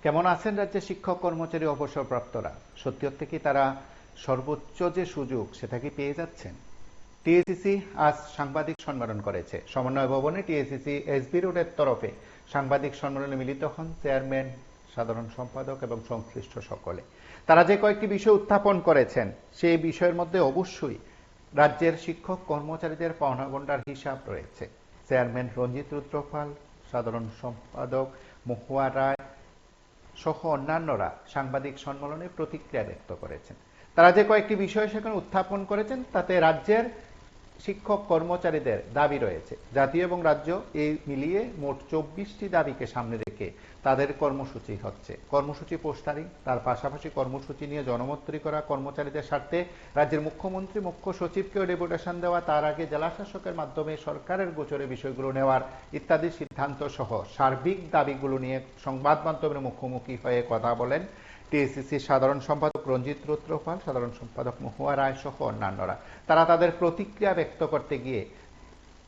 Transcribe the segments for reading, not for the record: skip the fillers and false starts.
কেমন আছেন রাজ্যের শিক্ষক কর্মচারী অবসরপ্রাপ্তরা? সত্যি সত্যি কি তারা সর্বোচ্চ যে সুযোগ সেটা কি পেয়ে যাচ্ছেন? টিএসসিসি আজ সাংবাদিক সম্মেলন করেছে। সমন্বয় ভবনে টিএসসিসি এসবি রোডের তরফে সাংবাদিক সম্মেলনে মিলিত হন চেয়ারম্যান, সাধারণ সম্পাদক এবং সংশ্লিষ্ট সকলে। তারা যে কয়েকটি বিষয় উত্থাপন করেছেন সেই বিষয়ের মধ্যে অবশ্যই রাজ্যের শিক্ষক কর্মচারীদের পাওনা গন্ডার হিসাব রয়েছে। চেয়ারম্যান রঞ্জিত রুদ্রপাল, সাধারণ সম্পাদক মহুয়া রায় সহ অন্যান্যরা সাংবাদিক সম্মেলনে প্রতিক্রিয়া ব্যক্ত করেছেন। তারা যে কয়েকটি বিষয় সেখানে উত্থাপন করেছেন তাতে রাজ্যের শিক্ষক কর্মচারীদের দাবি রয়েছে। জাতীয় এবং রাজ্য এই মিলিয়ে মোট 24টি দাবিকে সামনে রেখে তাদের কর্মসূচি হচ্ছে। কর্মসূচি পোস্টারিং, তার পাশাপাশি কর্মসূচি নিয়ে জনমত তৈরি করা, কর্মচারীদের স্বার্থে রাজ্যের মুখ্যমন্ত্রী, মুখ্য সচিবকেও ডেপুটেশন দেওয়া, তার আগে জেলা শাসকের মাধ্যমে সরকারের গোচরে বিষয়গুলো নেওয়ার ইত্যাদি সিদ্ধান্ত সহ সার্বিক দাবিগুলো নিয়ে সংবাদ মাধ্যমের মুখোমুখি হয়ে কথা বলেন টিএসসিসির সাধারণ সম্পাদক রঞ্জিত রুদ্রপাল, সাধারণ সম্পাদক মহুয়া রায় সহ অন্যান্যরা। তারা তাদের প্রতিক্রিয়া ব্যক্ত করতে গিয়ে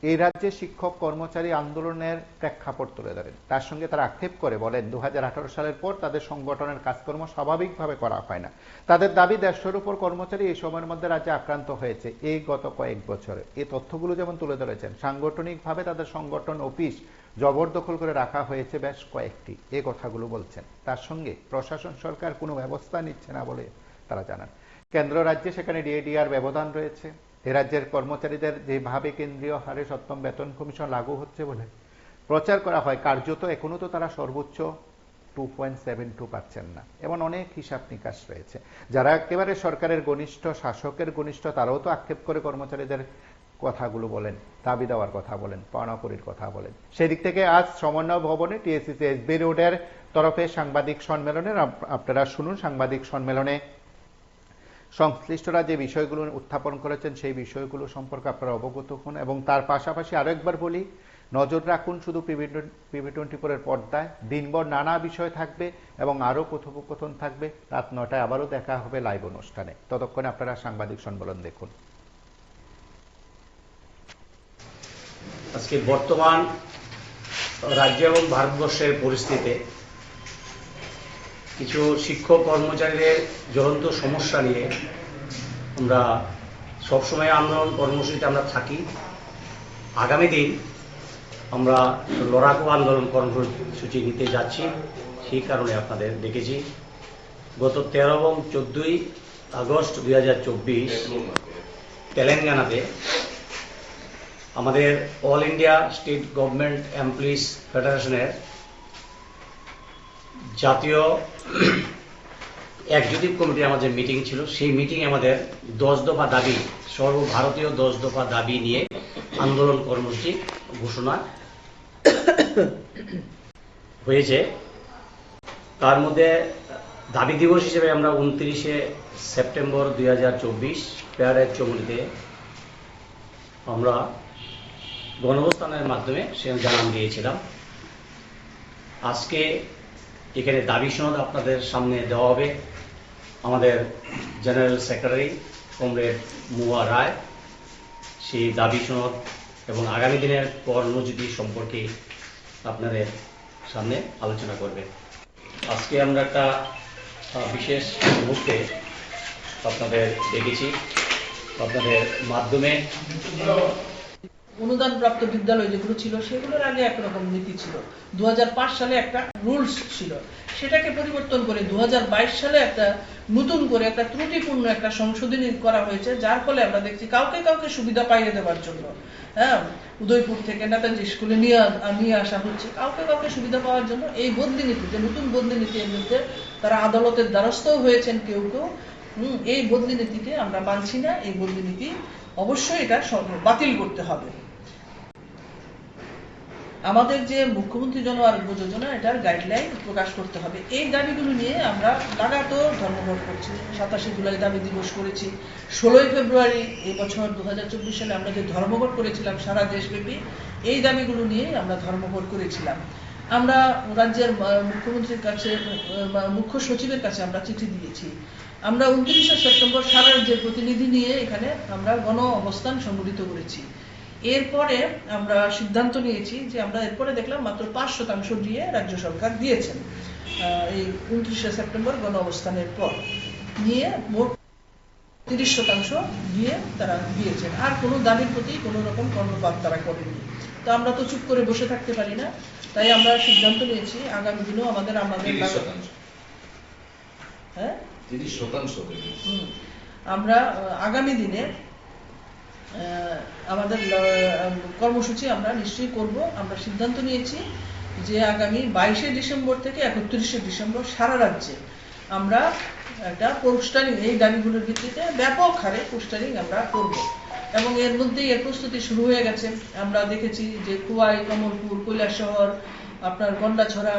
এই রাজ্যে শিক্ষক কর্মচারী আন্দোলনের প্রেক্ষাপট তুলে ধরেন। তার সঙ্গে তারা আক্ষেপ করে বলেন 2018 সালের পর তাদের সংগঠনের কাজকর্ম স্বাভাবিকভাবে করা হয় না। তাদের দাবি 150-এর উপর কর্মচারী এই সময়ের মধ্যে রাজ্যে আক্রান্ত হয়েছে এই গত কয়েক বছরে। এই তথ্যগুলো যেমন তুলে ধরেছেন, সাংগঠনিকভাবে তাদের সংগঠন অফিস জবরদখল করে রাখা হয়েছে বেশ কয়েকটি, এই কথাগুলো বলছেন। তার সঙ্গে প্রশাসন সরকার কোনো ব্যবস্থা নিচ্ছে না বলে তারা জানান। কেন্দ্র রাজ্যে সেখানে ডিএডিআর ব্যবধান রয়েছে। এ রাজ্যের কর্মচারীদের যেভাবে কেন্দ্রীয় হারে 7ম বেতন কমিশন লাগু হচ্ছে বলে প্রচার করা হয়, কার্যত এখনো তো তারা সর্বোচ্চ 2.72 পাচ্ছেন না। এমন অনেক হিসাব নিকাশ রয়েছে। যারা একেবারে সরকারের ঘনিষ্ঠ, শাসকের ঘনিষ্ঠ, তারাও তো আক্ষেপ করে কর্মচারীদের কথাগুলো বলেন, দাবি দেওয়ার কথা বলেন, পাওনাকড়ির কথা বলেন। সেদিক থেকে আজ সমন্বয় ভবনে টিএসসিসি এসবি রোডের তরফে সাংবাদিক সম্মেলনের আপনারা শুনুন। সাংবাদিক সম্মেলনে সংশ্লিষ্টরা যে বিষয়গুলো উত্থাপন করেছেন সেই বিষয়গুলো সম্পর্কে আপনারা অবগত হন এবং তার পাশাপাশি আরো একবার বলি, নজর রাখুন শুধু PB24-এর পর্দায়। দিনভর নানা বিষয় থাকবে এবং আরো কথোপকথন থাকবে। রাত 9টায় আবারও দেখা হবে লাইভ অনুষ্ঠানে। ততক্ষণে আপনারা সাংবাদিক সম্মেলন দেখুন। আজকে বর্তমান রাজ্য এবং ভারতবর্ষের পরিস্থিতিতে কিছু শিক্ষক কর্মচারীদের জ্বলন্ত সমস্যা নিয়ে আমরা সবসময় আন্দোলন কর্মসূচিতে আমরা থাকি। আগামী দিন আমরা লড়াকু আন্দোলন কর্মসূচি নিতে যাচ্ছি, সেই কারণে আপনাদের ডেকেছি। গত 13 এবং 14 আগস্ট 2024 তেলেঙ্গানাতে আমাদের all India state government employees ফেডারেশনের জাতীয় এক্সিকিউটিভ কমিটির আমাদের মিটিং ছিল। সেই মিটিংয়ে আমাদের 10 দফা দাবি, সর্বভারতীয় 10 দফা দাবি নিয়ে আন্দোলন কর্মসূচি ঘোষণা হয়েছে। তার মধ্যে দাবি দিবস হিসেবে আমরা 29শে সেপ্টেম্বর 2024 প্যারেড চৌমুহনীতে আমরা গণঅবস্থানের মাধ্যমে সে জানান দিয়েছিলাম। আজকে এখানে দাবি সনদ আপনাদের সামনে দেওয়া হবে। আমাদের জেনারেল সেক্রেটারি কমরেড মহুয়া রায় সেই দাবি সনদ এবং আগামী দিনের কর্মসূচি সম্পর্কে আপনাদের সামনে আলোচনা করবে। আজকে আমরা একটা বিশেষ মুহূর্তে আপনাদের দেখেছি। আপনাদের মাধ্যমে অনুদানপ্রাপ্ত বিদ্যালয় যেগুলো ছিল সেগুলোর আগে একরকম নীতি ছিল। 2005 সালে একটা রুলস ছিল, সেটাকে পরিবর্তন করে 2022 সালে একটা নতুন করে একটা ত্রুটিপূর্ণ একটা সংশোধনী করা হয়েছে, যার ফলে আমরা দেখছি কাউকে কাউকে সুবিধা পাইয়ে দেওয়ার জন্য উদয়পুর থেকে নেতাজি স্কুলে নিয়ে আসা হচ্ছে কাউকে কাউকে সুবিধা পাওয়ার জন্য। এই বদলি নীতি, যে নতুন বদলি নীতি, এর মধ্যে তারা আদালতের দ্বারস্থও হয়েছেন কেউ কেউ। এই বদলি নীতিকে আমরা মানছি না। এই বদলি নীতি অবশ্যই এটা বাতিল করতে হবে। আমাদের যে মুখ্যমন্ত্রী জন আরোগ্য যোজনা, এটার গাইডলাইন প্রকাশ করতে হবে। এই দাবিগুলো নিয়ে আমরা লাগাতার ধর্মঘট করছি। 27 জুলাই দাবি দিবস করেছি। 16 ফেব্রুয়ারি এই বছর 2024 সালে আমরা যে ধর্মঘট করেছিলাম সারা দেশব্যাপী, এই দাবিগুলো নিয়ে আমরা ধর্মঘট করেছিলাম। আমরা রাজ্যের মুখ্যমন্ত্রীর কাছে, মুখ্য সচিবের কাছে আমরা চিঠি দিয়েছি। আমরা 29শে সেপ্টেম্বর সারা রাজ্যের প্রতিনিধি নিয়ে এখানে আমরা গণ অবস্থান সংগঠিত করেছি। এরপরে আমরা সিদ্ধান্ত নিয়েছি যে আমরা এরপরে দেখলাম মাত্র 5% দিয়ে রাজ্য সরকার দিয়েছেন। এই 29শে সেপ্টেম্বর গণ অবস্থানের পর নিয়ে মোট 30% দিয়ে তারা দিয়েছেন। আর কোনো দাবির প্রতি কোনো রকম কর্ণপাত তারা করেনি। তো আমরা তো চুপ করে বসে থাকতে পারি না, তাই আমরা সিদ্ধান্ত নিয়েছি আগামী দিনেও আমাদের 30%। হ্যাঁ 30%। আমরা আগামী দিনে আমাদের কর্মসূচি আমরা নিশ্চয়ই করব। আমরা সিদ্ধান্ত নিয়েছি যে আগামী 22শে ডিসেম্বর থেকে 31শে ডিসেম্বর সারা রাজ্যে আমরা একটা পোস্টারিং, এই দাবিগুলোর ভিত্তিতে ব্যাপক হারে পোস্টারিং আমরা করব এবং এর মধ্যেই এর প্রস্তুতি শুরু হয়ে গেছে। আমরা দেখেছি যে খোয়াই, কমলপুর, কৈলাসহর, আপনার গন্ডাছড়া,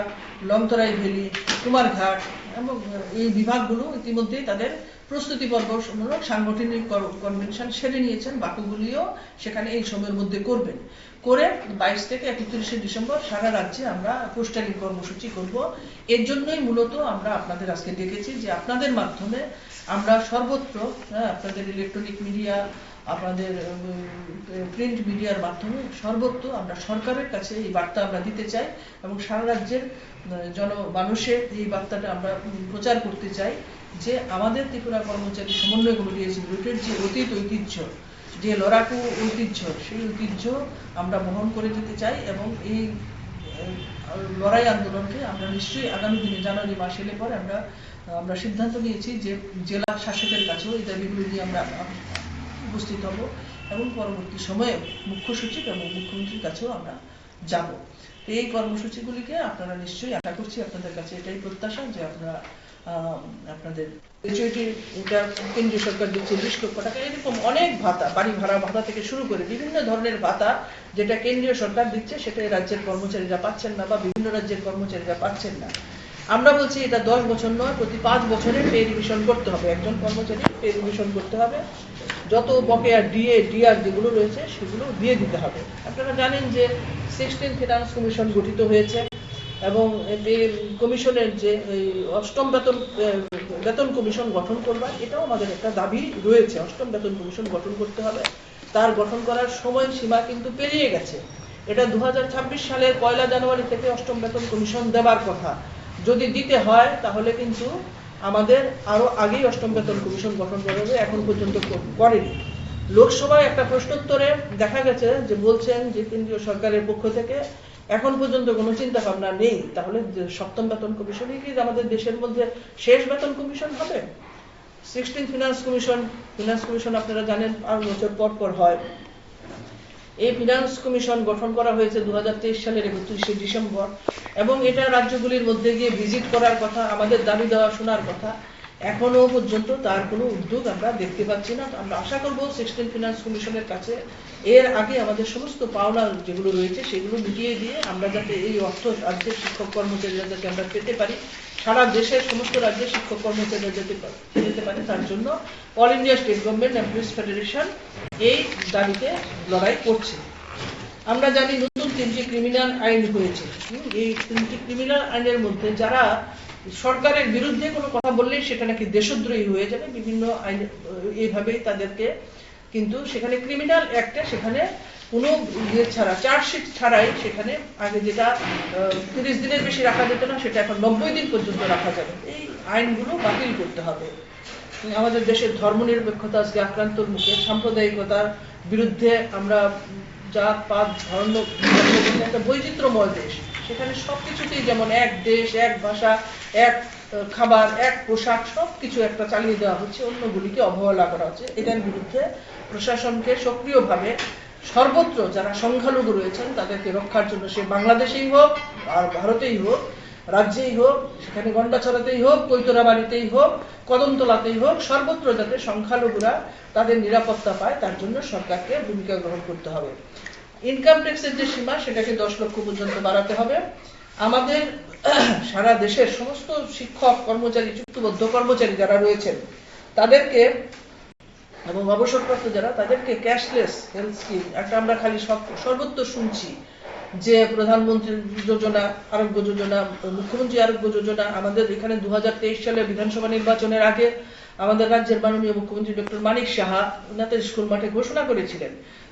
লংতরাই ভ্যালি, কুমারঘাট এবং এই বিভাগগুলো ইতিমধ্যেই তাদের প্রস্তুতি পর্বমূলক সাংগঠনিক কনভেনশন সেরে নিয়েছেন। বাকিগুলিও সেখানে এই সময়ের মধ্যে করবেন। করে 22 থেকে 31শে ডিসেম্বর সারা রাজ্যে আমরা পোস্টারিং কর্মসূচি করব। এর জন্যই মূলত আমরা আপনাদের আজকে ডেকেছি যে আপনাদের মাধ্যমে আমরা সর্বত্র, আপনাদের ইলেকট্রনিক মিডিয়া, আপনাদের প্রিন্ট মিডিয়ার মাধ্যমে সর্বত্র আমরা সরকারের কাছে এই বার্তা আমরা দিতে চাই এবং সারা রাজ্যের জনমানুষের এই বার্তাটা আমরা প্রচার করতে চাই যে আমাদের ত্রিপুরা কর্মচারী সমন্বয় কমিটি রুটের যে অতীত ঐতিহ্য, যে লড়াকু ঐতিহ্য, সেই ঐতিহ্য আমরা বহন করে যেতে চাই এবং এই লড়াই আন্দোলনকে আমরা নিশ্চয়ই আগামী দিনে জানুয়ারি মাস এলে পরে আমরা সিদ্ধান্ত নিয়েছি যে জেলা শাসকের কাছেও এই দাবিগুলো নিয়ে আমরা উপস্থিত হব এবং পরবর্তী সময়ে মুখ্য সচিব এবং মুখ্যমন্ত্রীর কাছেও আমরা যাব। এই কর্মসূচিগুলিকে আপনারা নিশ্চয়ই, আশা করছি আপনাদের কাছে এটাই প্রত্যাশা যে আপনারা আপনাদের এটা কেন্দ্রীয় সরকার দিচ্ছে 20 লক্ষ টাকা, এরকম অনেক ভাতা, বাড়ি ভাড়া ভাতা থেকে শুরু করে বিভিন্ন ধরনের ভাতা যেটা কেন্দ্রীয় সরকার দিচ্ছে সেটা রাজ্যের কর্মচারীরা পাচ্ছেন না বা বিভিন্ন রাজ্যের কর্মচারীরা পাচ্ছেন না। আমরা বলছি এটা 10 বছর নয়, প্রতি 5 বছরে পে রিভিশন করতে হবে, একজন কর্মচারী পে রিভিশন করতে হবে, যত বকেয়া ডিএ ডিআর যেগুলো রয়েছে সেগুলো দিয়ে দিতে হবে। আপনারা জানেন যে 16 ফিনান্স কমিশন গঠিত হয়েছে এবং এই কমিশনের যে অষ্টম বেতন কমিশন গঠন করবার, এটাও আমাদের একটা দাবি রয়েছে। অষ্টম বেতন কমিশন গঠন করতে হবে, তার গঠন করার সময় সীমা কিন্তু পেরিয়ে গেছে। এটা 2026 সালের 1 জানুয়ারি থেকে অষ্টম বেতন কমিশন দেবার কথা। যদি দিতে হয় তাহলে কিন্তু আমাদের আরো আগেই অষ্টম বেতন কমিশন গঠন করা হবে, এখন পর্যন্ত করেনি। লোকসভায় একটা প্রশ্নোত্তরে দেখা গেছে যে বলছেন যে কেন্দ্রীয় সরকারের পক্ষ থেকে এখন পর্যন্ত কোনো চিন্তা ভাবনা নেই। তাহলে সপ্তম বেতন কমিশনই কি আমাদের দেশের মধ্যে শেষ বেতন কমিশন হবে? 16 ফিনান্স কমিশন আপনারা জানেন 5 বছর পর পর হয়। এই ফিনান্স কমিশন গঠন করা হয়েছে 2023 সালের 31শে ডিসেম্বর এবং এটা রাজ্যগুলির মধ্যে গিয়ে ভিজিট করার কথা, আমাদের দাবি দেওয়া শোনার কথা। এখনো পর্যন্ত তার কোনো উদ্যোগ আমরা দেখতে পাচ্ছি না। আমরা আশা করব 16 ফিনান্স কমিশনের কাছে এর আগে আমাদের সমস্ত পাওনা যেগুলো রয়েছে সেগুলো মিটিয়ে দিয়ে আমরা যাতে এই অর্থ রাজ্যের শিক্ষক কর্মচারীরা যাতে আমরা পেতে পারি, সারা দেশের সমস্ত রাজ্যের শিক্ষক কর্মচারীরা যেতে পারে, তার জন্য all India state government employees federation এই দাবিতে লড়াই করছে। আমরা জানি নতুন 3টি ক্রিমিনাল আইন হয়েছে। এই 3টি ক্রিমিনাল আইনের মধ্যে যারা সরকারের বিরুদ্ধে কোনো কথা বললেই সেটা নাকি দেশদ্রোহী হয়ে যাবে, বিভিন্ন আইন এইভাবেই তাদেরকে, কিন্তু সেখানে ক্রিমিনাল অ্যাক্টে সেখানে কোনো ইয়ে ছাড়া, চার্জশিট ছাড়াই সেখানে আগে যেটা 30 দিনের বেশি রাখা যেত না সেটা এখন 90 দিন পর্যন্ত রাখা যাবে। এই আইনগুলো বাতিল করতে হবে। আমাদের দেশের ধর্মনিরপেক্ষতা আজকে আক্রান্তর মুখে, সাম্প্রদায়িকতার বিরুদ্ধে আমরা জাত পাত ধর্ম একটা বৈচিত্র্যময় দেশ, সেখানে সবকিছুতেই যেমন এক দেশ, এক ভাষা, এক খাবার, এক পোশাক, সবকিছু একটা চালিয়ে দেওয়া হচ্ছে, অন্যগুলিকে অবহেলা করা হচ্ছে। এটার বিরুদ্ধে প্রশাসনকে সক্রিয়ভাবে সর্বত্র যারা সংখ্যালঘু রয়েছেন তাদেরকে রক্ষার জন্য, সে বাংলাদেশেই হোক আর ভারতেই হোক, রাজ্যেই হোক, সেখানে গন্ডাছড়াতেই হোক, কৈতরাবাড়িতেই হোক, কদমতলাতেই হোক, সর্বত্র যাতে সংখ্যালঘুরা তাদের নিরাপত্তা পায় তার জন্য সরকারকে ভূমিকা গ্রহণ করতে হবে। ইনকাম ট্যাক্সের যে সীমা সেটাকে 10 লক্ষ পর্যন্ত বাড়াতে হবে। আমাদের সারা দেশের সমস্ত শিক্ষক কর্মচারী, চুক্তিবদ্ধ কর্মচারী যারা রয়েছেন তাদেরকে এবং অবসরপ্রাপ্ত যারা, তাদেরকে ক্যাশলেস হেলথ স্কিম একটা আমরা খালি সর্বত্র শুনছি যে প্রধানমন্ত্রী যোজনা, আরোগ্য যোজনা, মুখ্যমন্ত্রী আরোগ্য যোজনা। আমাদের এখানে 2023 সালে বিধানসভা নির্বাচনের আগে আমাদের রাজ্যের মাননীয় মুখ্যমন্ত্রী ডক্টর মানিক সাহা ওনাদের স্কুল মাঠে ঘোষণা করেছিলেন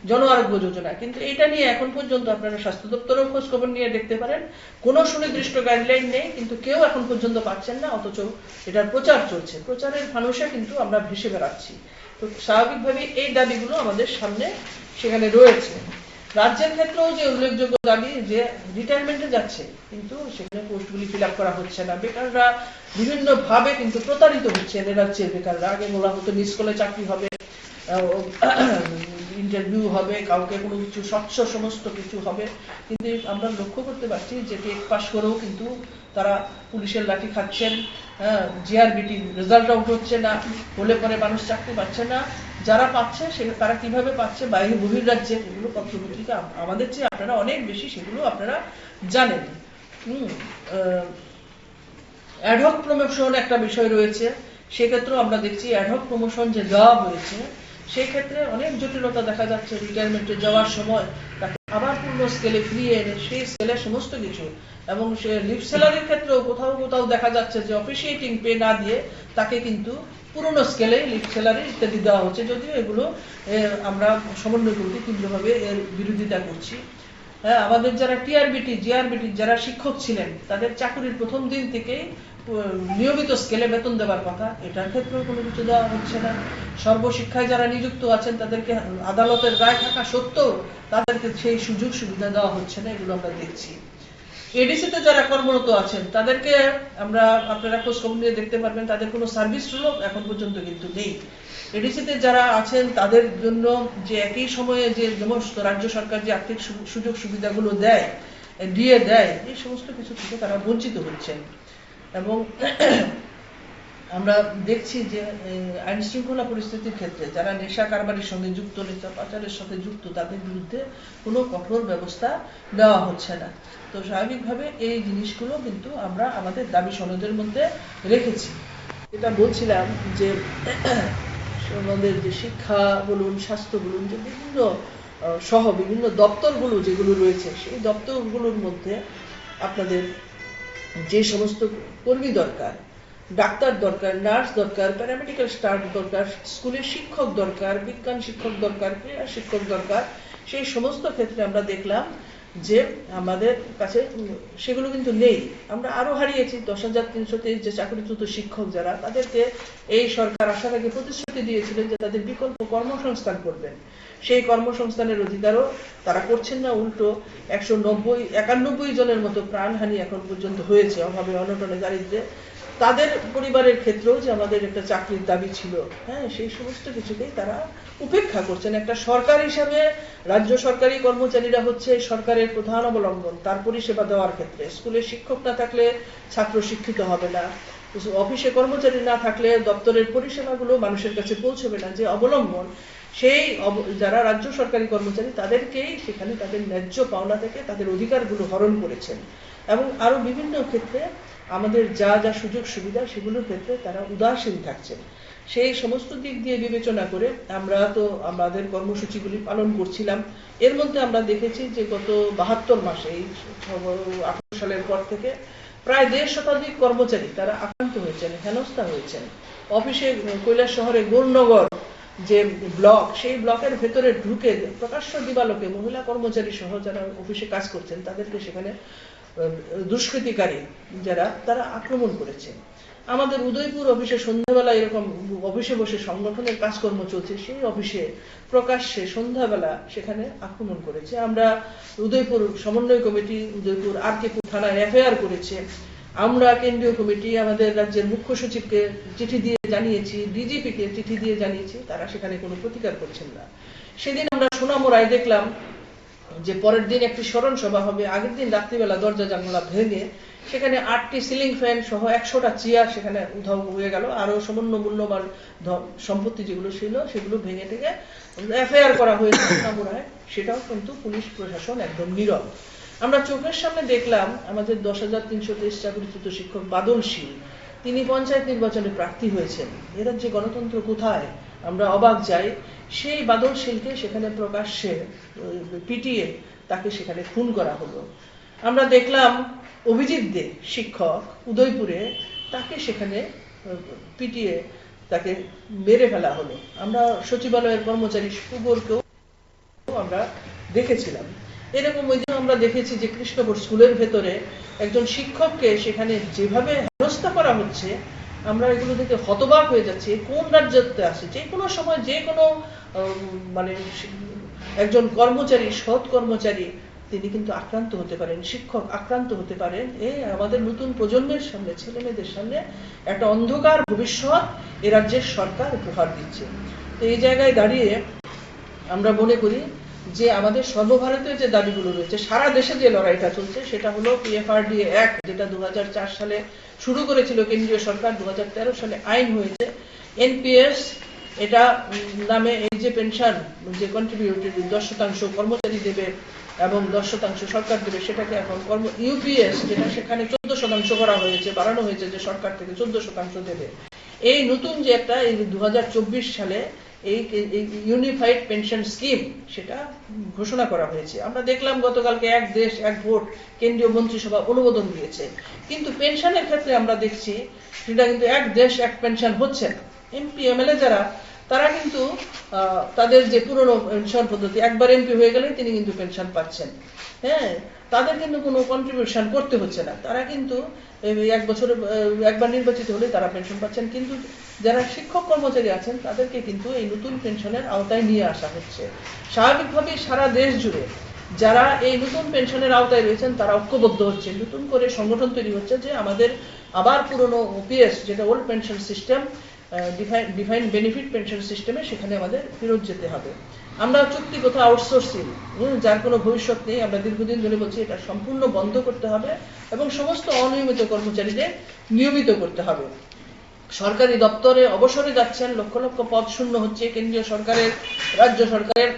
জন আরোগ্য যোজনা, কিন্তু এটা নিয়ে এখন পর্যন্ত আপনারা স্বাস্থ্য দপ্তরেও খোঁজ খবর নিয়ে দেখতে পারেন, কোনো সুনির্দিষ্ট গাইডলাইন নেই, কিন্তু কেউ এখন পর্যন্ত পাচ্ছেন না, অথচ এটার প্রচার চলছে, প্রচারের ফানুষে কিন্তু আমরা ভেসে বেড়াচ্ছি। তো স্বাভাবিকভাবে এই দাবিগুলো আমাদের সামনে সেখানে রয়েছে। রাজ্যের ক্ষেত্রেও যে উল্লেখযোগ্য দাবি যে রিটায়ারমেন্টে যাচ্ছে, কিন্তু সেখানে পোস্টগুলি ফিল আপ করা হচ্ছে না, বেকাররা বিভিন্ন ভাবে কিন্তু প্রতারিত হচ্ছেন। রাজ্যের বেকাররা আগে বলা হতো নিজ স্কুলে চাকরি হবে, ইন্টারভিউ হবে, কাউকে কোনো কিছু স্বচ্ছ সমস্ত কিছু হবে, কিন্তু আমরা লক্ষ্য করতে পারছি যে টেট পাস করেও কিন্তু তারা পুলিশের লাঠি খাচ্ছেন, জিআরবিটি রেজাল্ট আউট হচ্ছে না, হলে পরে মানুষ চাকরি পাচ্ছে না, যারা পাচ্ছে তারা কিভাবে পাচ্ছে, বাইরে বহির্রাজ্যে, এগুলো পত্রপত্রিকা আমাদের চেয়ে আপনারা অনেক বেশি, সেগুলো আপনারা জানেন। অ্যাডহক প্রমোশন একটা বিষয় রয়েছে, সেক্ষেত্রেও আমরা দেখছি অ্যাডহক প্রমোশন যে দেওয়া হয়েছে সেই ক্ষেত্রে অনেক জটিলতা দেখা যাচ্ছে। রিটায়ারমেন্টে যাওয়ার সময় তাকে আবার পূর্ণ স্কেলে ফিরিয়ে এনে সেই স্কেলে সমস্ত কিছু, এবং সে লিভ স্যালারির ক্ষেত্রেও কোথাও কোথাও দেখা যাচ্ছে যে অফিসিয়েটিং পে না দিয়ে তাকে কিন্তু পুরনো স্কেলে লিভ স্যালারি ইত্যাদি দেওয়া হচ্ছে, যদিও এগুলো আমরা সমন্বয় কমিটি তীব্রভাবে এর বিরোধিতা করছি। আমাদের যারা টিআরবিটি জিআরবিটি যারা শিক্ষক ছিলেন তাদের চাকরির প্রথম দিন থেকেই নিয়মিত স্কেলে বেতন দেওয়ার কথা, এটার ক্ষেত্রেও কোনো কিছু দেওয়া হচ্ছে না। সর্বশিক্ষায় যারা নিযুক্ত আছেন তাদেরকে আদালতের রায় থাকা সত্ত্বেও তাদেরকে সেই সুযোগ সুবিধা দেওয়া হচ্ছে না, এগুলো আমরা দেখছি। এডিসিতে যারা কর্মরত আছেন তাদেরকে আমরা, আপনারা খোঁজ খবর নিয়ে দেখতে পারবেন, তাদের কোনো সার্ভিস রুলও এখন পর্যন্ত কিন্তু নেই। এডিসিতে যারা আছেন তাদের জন্য যে একই সময়ে যে সমস্ত রাজ্য সরকার যে আর্থিক সুযোগ সুবিধাগুলো দেয়, এই সমস্ত কিছু থেকে তারা বঞ্চিত হচ্ছেন। এবং আমরা দেখছি যে আইন শৃঙ্খলা পরিস্থিতির ক্ষেত্রে যারা নেশা কারবারির সঙ্গে যুক্ত, নেশা পাচারের সাথে যুক্ত, তাদের বিরুদ্ধে কোনো কঠোর ব্যবস্থা নেওয়া হচ্ছে না। তো স্বাভাবিকভাবে এই জিনিসগুলো কিন্তু আমরা আমাদের দাবি সনদের মধ্যে রেখেছি। এটা বলছিলাম যে আমাদের যে শিক্ষা বলুন, স্বাস্থ্য বলুন, যে বিভিন্ন সহ বিভিন্ন দপ্তরগুলো যেগুলো রয়েছে, সেই দপ্তরগুলোর মধ্যে আপনাদের যে সমস্ত কর্মী দরকার, ডাক্তার দরকার, নার্স দরকার, প্যারামেডিক্যাল স্টাফ দরকার, স্কুলের শিক্ষক দরকার, বিজ্ঞান শিক্ষক দরকার, ক্রীড়া শিক্ষক দরকার, সেই সমস্ত ক্ষেত্রে আমরা দেখলাম যে আমাদের কাছে সেগুলো কিন্তু নেই। আমরা আরো হারিয়েছি 10,323 যে চাকরিচ্যুত শিক্ষক যারা, তাদেরকে এই সরকার আসার আগে প্রতিশ্রুতি দিয়েছিলেন যে তাদের বিকল্প কর্মসংস্থান করবেন, সেই কর্মসংস্থানের অধিকারও তারা করছেন না, উল্টো 191 জনের মতো প্রাণহানি এখন পর্যন্ত হয়েছে অভাবে, অনটনে, দারিদ্র্যে। তাদের পরিবারের ক্ষেত্রেও যে আমাদের একটা চাকরির দাবি ছিল, সেই সমস্ত কিছুকেই তারা উপেক্ষা করছেন। একটা সরকার হিসাবে রাজ্য সরকারি কর্মচারীরা হচ্ছে সরকারের প্রধান অবলম্বন তার পরিষেবা দেওয়ার ক্ষেত্রে। স্কুলে শিক্ষক না থাকলে ছাত্র শিক্ষিত হবে না, অফিসে কর্মচারী না থাকলে দপ্তরের পরিষেবাগুলো মানুষের কাছে পৌঁছবে না, যে অবলম্বন সেই যারা রাজ্য সরকারি কর্মচারী তাদেরকেই সেখানে তাদের ন্যায্য পাওনা থেকে তাদের অধিকারগুলো হরণ করেছেন। এবং আরো বিভিন্ন ক্ষেত্রে আমাদের যা যা সুযোগ সুবিধা সেগুলোর ক্ষেত্রে তারা উদাসীন থাকছেন। সেই সমস্ত দিক দিয়ে বিবেচনা করে আমরা তো আমাদের কর্মসূচিগুলি পালন করছিলাম। এর মধ্যে আমরা দেখেছি যে গত 72 মাসে, এই 18 সালের পর থেকে প্রায় 1.5 শতাধিক কর্মচারী তারা আক্রান্ত হয়েছেন, হেনস্থা হয়েছেন। অফিসে কৈলাস শহরে গৌরনগর যে ব্লক, সেই ব্লকের ভেতরে ঢুকে প্রকাশ্য দিবালোকে মহিলা কর্মচারী সহ যারা অফিসে কাজ করছেন তাদেরকে সেখানে দুষ্কৃতিকারী যারা তারা আক্রমণ করেছে। আমাদের উদয়পুর অফিসে সন্ধ্যাবেলা এরকম অফিসে বসে সংগঠনের কাজকর্ম চলছে, সেই অফিসে প্রকাশ্যে সন্ধ্যাবেলা সেখানে আক্রমণ করেছে। আমরা উদয়পুর সমন্বয় কমিটি, উদয়পুর আর.কে.পুর থানায় এফআইআর করেছে। আমরা কেন্দ্রীয় কমিটি আমাদের রাজ্যের মুখ্য সচিবকে চিঠি দিয়ে জানিয়েছি, ডিজিপিকে চিঠি দিয়ে জানিয়েছি, তারা সেখানে কোনো প্রতিকার করছেন না। সেদিন আমরা সোনামুড়ায় দেখলাম যে পরের দিন একটি স্মরণ সভা হবে, আগের দিন রাত্রিবেলা দরজা জানালা ভেঙে সেখানে 8টি সিলিং ফ্যান সহ 100টা চেয়ার সেখানে উধাও হয়ে গেল, আরো সামান্য মূল্যবান সম্পত্তি যেগুলো ছিল সেগুলো ভেঙে থেকে এফআইআর করা হয়েছে সোনামুড়ায়, সেটাও কিন্তু পুলিশ প্রশাসন একদম নীরব। আমরা চোখের সামনে দেখলাম আমাদের 10,323 চাকরিচ্যুত শিক্ষক বাদল শীল, তিনি পঞ্চায়েত নির্বাচনে প্রার্থী হয়েছেন। এ রাজ্যে গণতন্ত্র কোথায়, আমরা অবাক যাই। সেই বাদল শীলকে সেখানে প্রকাশ্যে পিটিয়ে তাকে সেখানে খুন করা হলো। আমরা দেখলাম অভিজিৎ দে শিক্ষক উদয়পুরে, তাকে সেখানে পিটিয়ে তাকে মেরে ফেলা হলো। আমরা সচিবালয়ের কর্মচারী সুবরকেও আমরা দেখেছিলাম। এরকম ওই দিন আমরা দেখেছি যে কৃষ্ণপুর স্কুলের ভেতরে একজন শিক্ষককে সেখানে যেভাবে হেনস্থা করা হচ্ছে, আমরা এগুলো দেখে হতবাক হয়ে যাচ্ছি। কোন রাজ্যতে আছে? যে কোনো সময় যে কোনো মানে একজন কর্মচারী, সৎ কর্মচারী, তিনি কিন্তু আক্রান্ত হতে পারেন, শিক্ষক আক্রান্ত হতে পারেন। এই আমাদের নতুন প্রজন্মের সামনে, ছেলে মেয়েদের সামনে একটা অন্ধকার ভবিষ্যৎ এ রাজ্যের সরকার উপহার দিচ্ছে। তো এই জায়গায় দাঁড়িয়ে আমরা মনে করি যে আমাদের সর্বভারতীয় যে দাবিগুলো রয়েছে, সারা দেশে যে লড়াইটা চলছে, সেটা হলো PFRDA অ্যাক্ট, যেটা 2004 সালে শুরু করেছিল কেন্দ্রীয় সরকার, 2013 সালে আইন হয়েছে। NPS এটা নামে এই যে পেনশন, যে কন্ট্রিবিউটেড 10% কর্মচারী দেবে এবং 10% সরকার দেবে, সেটাকে এখন UPS, যেটা সেখানে 14% করা হয়েছে, বাড়ানো হয়েছে, যে সরকার থেকে 14% দেবে। এই নতুন যে একটা 2024 সালে এই ইউনিফাইড পেনশন স্কিম, সেটা ঘোষণা করা হয়েছে। আমরা দেখলাম গতকালকে এক দেশ এক ভোট কেন্দ্রীয় মন্ত্রিসভা অনুমোদন দিয়েছে, কিন্তু পেনশনের ক্ষেত্রে আমরা দেখছি সেটা কিন্তু এক দেশ এক পেনশন হচ্ছে না। MP MLA যারা, তারা কিন্তু তাদের যে পুরনো পেনশন পদ্ধতি, একবার MP হয়ে গেলে তিনি কিন্তু পেনশন পাচ্ছেন। হ্যাঁ, তাদের কিন্তু কোনো কন্ট্রিবিউশন করতে হচ্ছে না, তারা কিন্তু এক বছরে একবার নির্বাচিত হলে তারা পেনশন পাচ্ছেন। কিন্তু যারা শিক্ষক কর্মচারী আছেন, তাদেরকে কিন্তু এই নতুন পেনশনের আওতায় নিয়ে আসা হচ্ছে। স্বাভাবিকভাবেই সারা দেশ জুড়ে যারা এই নতুন পেনশনের আওতায় রয়েছেন, তারা ঐক্যবদ্ধ হচ্ছে, নতুন করে সংগঠন তৈরি হচ্ছে যে আমাদের আবার পুরনো OPS, যেটা old pension system, defined benefit pension সিস্টেমে, সেখানে আমাদের ফেরত যেতে হবে। আমরা চুক্তিগত আউটসোর্সিং, যার কোনো ভবিষ্যৎ নেই, আমরা দীর্ঘদিন ধরে বলছি এটা সম্পূর্ণ বন্ধ করতে হবে এবং সমস্ত অনিয়মিত কর্মচারীদের নিয়মিত করতে হবে। সরকারি দপ্তরে অবসরে যাচ্ছেন, লক্ষ লক্ষ পদ শূন্য হচ্ছে কেন্দ্রীয় সরকারের, রাজ্য সরকারের,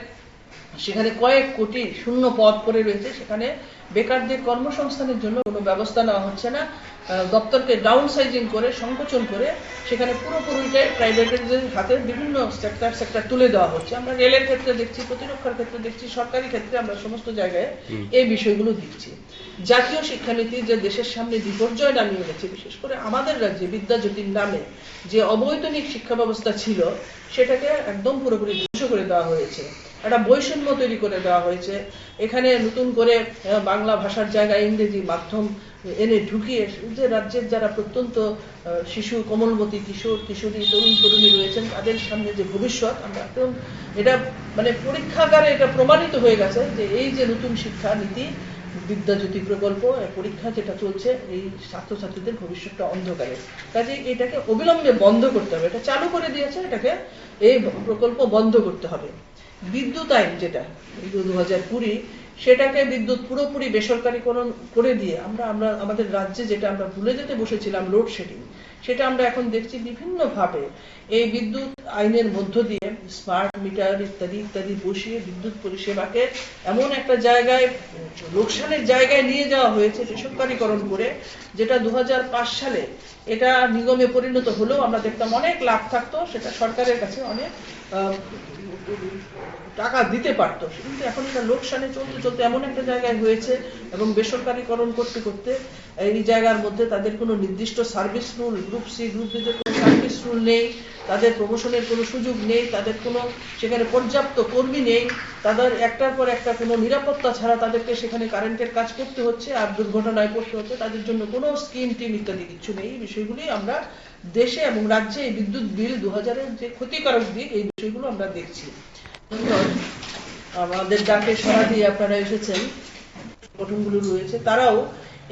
সেখানে কয়েক কোটি শূন্য পদ পড়ে রয়েছে, সেখানে বেকারদের কর্মসংস্থানের জন্য কোনো ব্যবস্থা নেওয়া হচ্ছে না। দপ্তরকে ডাউন সাইজিং করে, সংকোচন করে, সেখানে পুরোপুরিটাই প্রাইভেটের হাতে বিভিন্ন সেক্টর তুলে দেওয়া হচ্ছে। আমরা রেলের ক্ষেত্রে দেখছি, প্রতিরক্ষার ক্ষেত্রে দেখছি, সরকারি ক্ষেত্রে আমরা সমস্ত জায়গায় এই বিষয়গুলো দেখছি। জাতীয় শিক্ষানীতি যে দেশের সামনে বিপর্যয় নামিয়ে গেছে, বিশেষ করে আমাদের রাজ্যে বিদ্যাজ্যোতির নামে যে অবৈতনিক শিক্ষা ব্যবস্থা ছিল, সেটাকে একদম পুরোপুরি ধ্বংস করে দেওয়া হয়েছে। একটা বৈষম্য তৈরি করে দেওয়া হয়েছে। এখানে নতুন করে বাংলা ভাষার জায়গায় ইংরেজি মাধ্যম এনে ঢুকিয়ে, যে রাজ্যের যারা প্রত্যন্ত শিশু, কোমলমতি, কিশোর কিশোরী, তরুণ তরুণী রয়েছেন, তাদের সামনে যে ভবিষ্যৎ, আমরা একদম এটা মানে পরীক্ষাগারে এটা প্রমাণিত হয়ে গেছে যে এই যে নতুন শিক্ষা নীতি, বিদ্যাজ্যোতি প্রকল্প, পরীক্ষা যেটা চলছে, এই ছাত্রছাত্রীদের ভবিষ্যৎটা অন্ধকারে। কাজে এটাকে অবিলম্বে বন্ধ করতে হবে। এটা চালু করে দিয়েছে, এটাকে এই প্রকল্প বন্ধ করতে হবে। বিদ্যুৎ আইন যেটা 2020, সেটাকে বিদ্যুৎ পুরোপুরি বেসরকারীকরণ করে দিয়ে আমরা আমাদের রাজ্যে যেটা আমরা ভুলে যেতে বসেছিলাম, লোডশেডিং, সেটা আমরা এখন দেখছি বিভিন্নভাবে এই বিদ্যুৎ আইনের মধ্য দিয়ে স্মার্ট মিটার ইত্যাদি ইত্যাদি বসিয়ে বিদ্যুৎ পরিষেবাকে এমন একটা জায়গায়, লোকসানের জায়গায় নিয়ে যাওয়া হয়েছে বেসরকারীকরণ করে, যেটা 2005 সালে এটা নিগমে পরিণত হলেও আমরা দেখতাম অনেক লাভ থাকতো, সেটা সরকারের কাছে অনেক টাকা দিতে পারতো। কিন্তু এখন এটা লোকসানে চলতে চলতে এমন একটা জায়গায় হয়েছে, এবং বেসরকারীকরণ করতে করতে এই জায়গার মধ্যে তাদের কোনো নির্দিষ্ট service rule, group C group ডিতে কোনো সার্ভিস রুল নেই, তাদের প্রমোশনের কোনো সুযোগ নেই, তাদের কোনো সেখানে পর্যাপ্ত কর্মী নেই, তাদের একটার পর একটা কোনো নিরাপত্তা ছাড়া তাদেরকে সেখানে কারেন্টের কাজ করতে হচ্ছে, আর দুর্ঘটনায় পড়তে হচ্ছে, তাদের জন্য কোনো স্কিম টিম ইত্যাদি কিছু নেই। এই বিষয়গুলি আমরা দেশে এবং রাজ্যে এই বিদ্যুৎ বিল 2000-এর যে ক্ষতিকারক দিক, এই বিষয়গুলো আমরা দেখছি। আমাদের ডাকে সাড়া দিয়ে আপনারা এসেছেন, সংগঠনগুলো রয়েছে, তারাও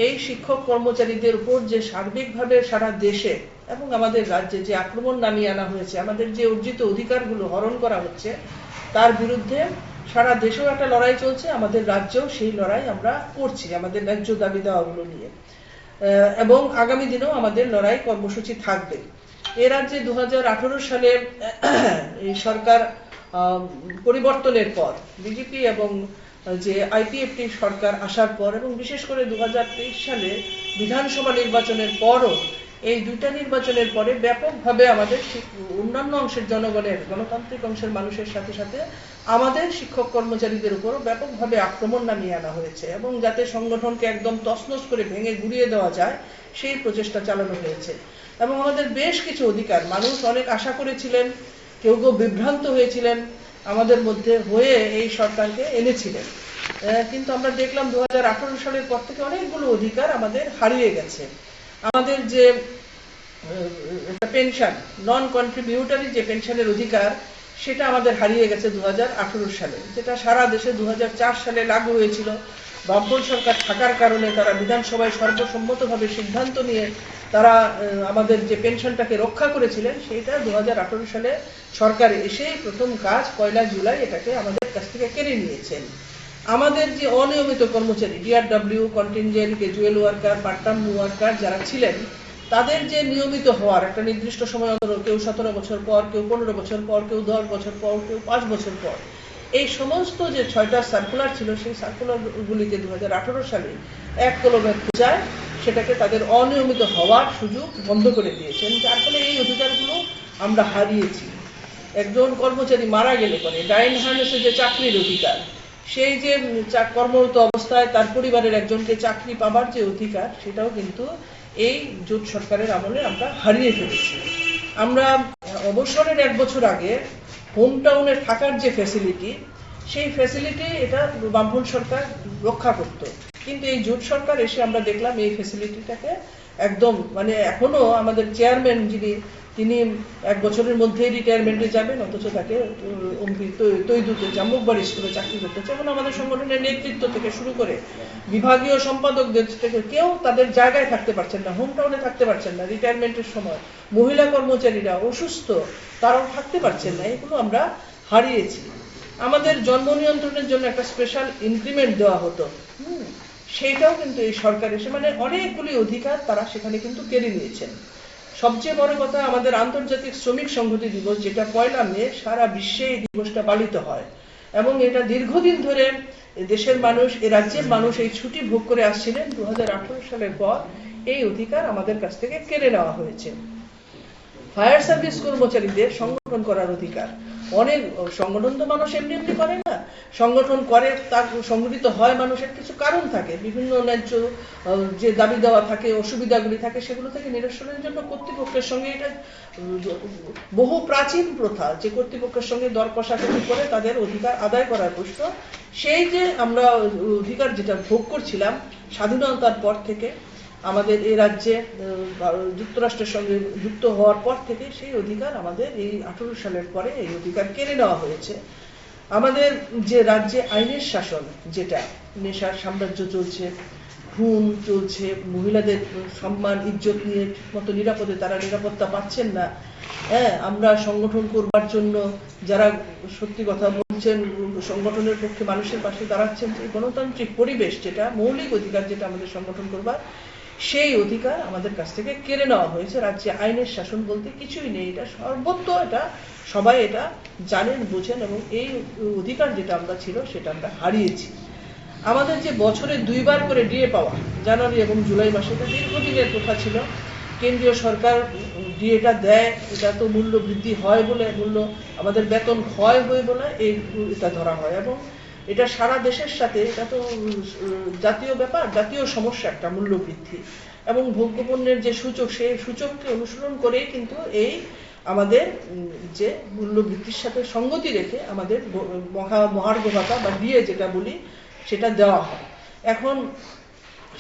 এই শিক্ষক কর্মচারীদের উপর যে সার্বিকভাবে সারা দেশে এবং আমাদের রাজ্যে যে আক্রমণ নামিয়ে আনা হয়েছে, আমাদের যে অর্জিত অধিকারগুলো হরণ করা হচ্ছে, তার বিরুদ্ধে সারা দেশেও একটা লড়াই চলছে, আমাদের রাজ্যেও সেই লড়াই আমরা করছি আমাদের ন্যায্য দাবি দেওয়াগুলো নিয়ে, এবং আগামী দিনেও আমাদের লড়াই কর্মসূচি থাকবে। এ রাজ্যে 2018 সালে এই সরকার পরিবর্তনের পর, বিজেপি এবং যে IPFT সরকার আসার পর, এবং বিশেষ করে 2023 সালে বিধানসভা নির্বাচনের পরও, এই দুইটা নির্বাচনের পরে ব্যাপকভাবে আমাদের অন্যান্য অংশের জনগণের, গণতান্ত্রিক অংশের মানুষের সাথে সাথে আমাদের শিক্ষক কর্মচারীদের উপর ব্যাপকভাবে আক্রমণ নামিয়ে আনা হয়েছে, এবং যাতে সংগঠনকে একদম তছনছ করে ভেঙে গুড়িয়ে দেওয়া যায়, সেই প্রচেষ্টা চালানো হয়েছে। এবং আমাদের বেশ কিছু অধিকার মানুষ অনেক আশা করেছিলেন, কেউ কেউ বিভ্রান্ত হয়েছিলেন আমাদের মধ্যে হয়ে এই সরকারকে এনেছিলেন। কিন্তু আমরা দেখলাম 2018 সালের পর থেকে অনেকগুলো অধিকার আমাদের হারিয়ে গেছে। আমাদের যে পেনশন, নন কন্ট্রিবিউটারি যে পেনশনের অধিকার, সেটা আমাদের হারিয়ে গেছে 2018 সালে, যেটা সারা দেশে 2004 সালে লাগু হয়েছিল। বামপন্থী সরকার থাকার কারণে তারা বিধানসভায় সর্বসম্মতভাবে সিদ্ধান্ত নিয়ে তারা আমাদের যে পেনশনটাকে রক্ষা করেছিলেন, সেটা 2018 সালে সরকার এসেই প্রথম কাজ 1 জুলাই এটাকে আমাদের কাছ থেকে কেড়ে নিয়েছেন। আমাদের যে অনিয়মিত কর্মচারী, DRW, contingent, casual worker, part time worker যারা ছিলেন, তাদের যে নিয়মিত হওয়ার একটা নির্দিষ্ট সময় অন্তর, কেউ 17 বছর পর, কেউ 15 বছর পর, কেউ 10 বছর পর, কেউ 5 বছর পর, এই সমস্ত যে 6টা সার্কুলার ছিল, সেই সার্কুলারগুলিকে 2018 সালে এক কলমে খোঁজায় সেটাকে তাদের অনিয়মিত হওয়ার সুযোগ বন্ধ করে দিয়েছেন, যার ফলে এই অধিকারগুলো আমরা হারিয়েছি। একজন কর্মচারী মারা গেলে পরে ডাইন হার্নেসে যে চাকরির অধিকার, সেই যে কর্মরত অবস্থায় তার পরিবারের একজনকে চাকরি পাবার যে অধিকার, সেটাও কিন্তু এই জোট সরকারের আমলে আমরা হারিয়ে ফেলেছি। আমরা অবসরের 1 বছর আগে হোম টাউনে থাকার যে ফ্যাসিলিটি, সেই ফ্যাসিলিটি এটা বামপন্থী সরকার রক্ষা করত, কিন্তু এই জোট সরকার এসে আমরা দেখলাম এই ফ্যাসিলিটিটাকে একদম, মানে এখনো আমাদের চেয়ারম্যান যিনি, তিনি 1 বছরের মধ্যেই রিটায়ারমেন্টে যাবেন, অথচ তাকে তৈদুতে জামুকবাড়ি স্কুলে চাকরি করতে হচ্ছে। এবং আমাদের সংগঠনের নেতৃত্ব থেকে শুরু করে বিভাগীয় সম্পাদকদের থেকে কেউ তাদের জায়গায় থাকতে পারছেন না, হোম টাউনে থাকতে পারছেন না রিটায়ারমেন্টের সময়। মহিলা কর্মচারীরা অসুস্থ, তারাও থাকতে পারছেন না। এগুলো আমরা হারিয়েছি। আমাদের জন্ম নিয়ন্ত্রণের জন্য একটা স্পেশাল ইনক্রিমেন্ট দেওয়া হতো, সেইটাও কিন্তু এই সরকার এসে, মানে অনেকগুলি অধিকার তারা সেখানে কিন্তু কেড়ে নিয়েছেন। সবচেয়ে বড় কথা, আমাদের আন্তর্জাতিক শ্রমিক সংহতি দিবস, যেটা 1 মে সারা বিশ্বে এই দিবসটা পালিত হয়, এবং এটা দীর্ঘদিন ধরে দেশের মানুষ, এ রাজ্যের মানুষ এই ছুটি ভোগ করে আসছিলেন। 2018 সালের পর এই অধিকার আমাদের কাছ থেকে কেড়ে নেওয়া হয়েছে। ফায়ার সার্ভিস কর্মচারীদের সংগঠন করার অধিকার, অনেক সংগঠন তো মানুষ এমনি এমনি করে না, সংগঠন করে, তার সংগঠিত হয় মানুষের কিছু কারণ থাকে, বিভিন্ন ন্যায্য যে দাবি দেওয়া থাকে, অসুবিধাগুলি থাকে, সেগুলো থেকে নিরসনের জন্য কর্তৃপক্ষের সঙ্গে, এটা বহু প্রাচীন প্রথা যে কর্তৃপক্ষের সঙ্গে দর কষাকষি করে তাদের অধিকার আদায় করার প্রশ্ন, সেই যে আমরা অধিকার যেটা ভোগ করছিলাম স্বাধীনতার পর থেকে, আমাদের এই রাজ্যে যুক্তরাষ্ট্রের সঙ্গে যুক্ত হওয়ার পর থেকে, সেই অধিকার আমাদের এই 18 সালের পরে এই অধিকার কেড়ে নেওয়া হয়েছে। আমাদের যে রাজ্যে আইনের শাসন, যেটা নেশার সাম্রাজ্য চলছে, খুন চলছে, মহিলাদের সম্মান ইজ্জত নিয়ে ঠিকমতো নিরাপদে তারা নিরাপত্তা পাচ্ছেন না। আমরা সংগঠন করবার জন্য যারা সত্যি কথা বলছেন, সংগঠনের পক্ষে মানুষের পাশে দাঁড়াচ্ছেন, যে গণতান্ত্রিক পরিবেশ, যেটা মৌলিক অধিকার, যেটা আমাদের সংগঠন করবার, সেই অধিকার আমাদের কাছ থেকে কেড়ে নেওয়া হয়েছে। রাজ্যে আইনের শাসন বলতে কিছুই নেই, এটা সর্বত্র, এটা সবাই এটা জানেন, বুঝেন, এবং এই অধিকার যেটা আমরা ছিল সেটা আমরা হারিয়েছি। আমাদের যে বছরে 2 বার করে ডিএ পাওয়া, জানুয়ারি এবং জুলাই মাসে, এটা দীর্ঘদিনের প্রথা ছিল। কেন্দ্রীয় সরকার ডিএটা দেয়, এটা তো মূল্য বৃদ্ধি হয় বলে, মূল্য আমাদের বেতন ক্ষয় হয়ে বলে এটা ধরা হয়, এবং এটা সারা দেশের সাথে, এটা তো জাতীয় ব্যাপার, জাতীয় সমস্যা একটা মূল্য বৃদ্ধি, এবং ভোগ্যপণ্যের যে সূচক, সেই সূচককে অনুসরণ করেই কিন্তু এই আমাদের যে মূল্য বৃদ্ধির সাথে সঙ্গতি রেখে আমাদের মহার্ঘ ভাতা বা ডিএ যেটা বলি, সেটা দেওয়া হয়। এখন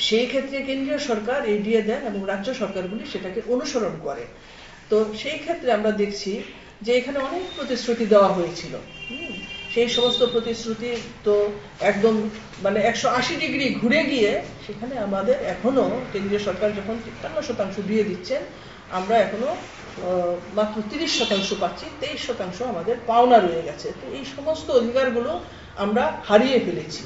সেই ক্ষেত্রে কেন্দ্রীয় সরকার এই ডিএ দেন এবং রাজ্য সরকারগুলি সেটাকে অনুসরণ করে। তো সেই ক্ষেত্রে আমরা দেখছি যে এখানে অনেক প্রতিশ্রুতি দেওয়া হয়েছিল, সেই সমস্ত প্রতিশ্রুতি তো একদম, মানে 180 ডিগ্রি ঘুরে গিয়ে সেখানে আমাদের এখনো কেন্দ্রীয় সরকার যখন 53% দিয়ে দিচ্ছেন, আমরা এখনো মাত্র 30% পাচ্ছি, 23% আমাদের পাওনা রয়ে গেছে। তো এই সমস্ত অধিকারগুলো আমরা হারিয়ে ফেলেছি।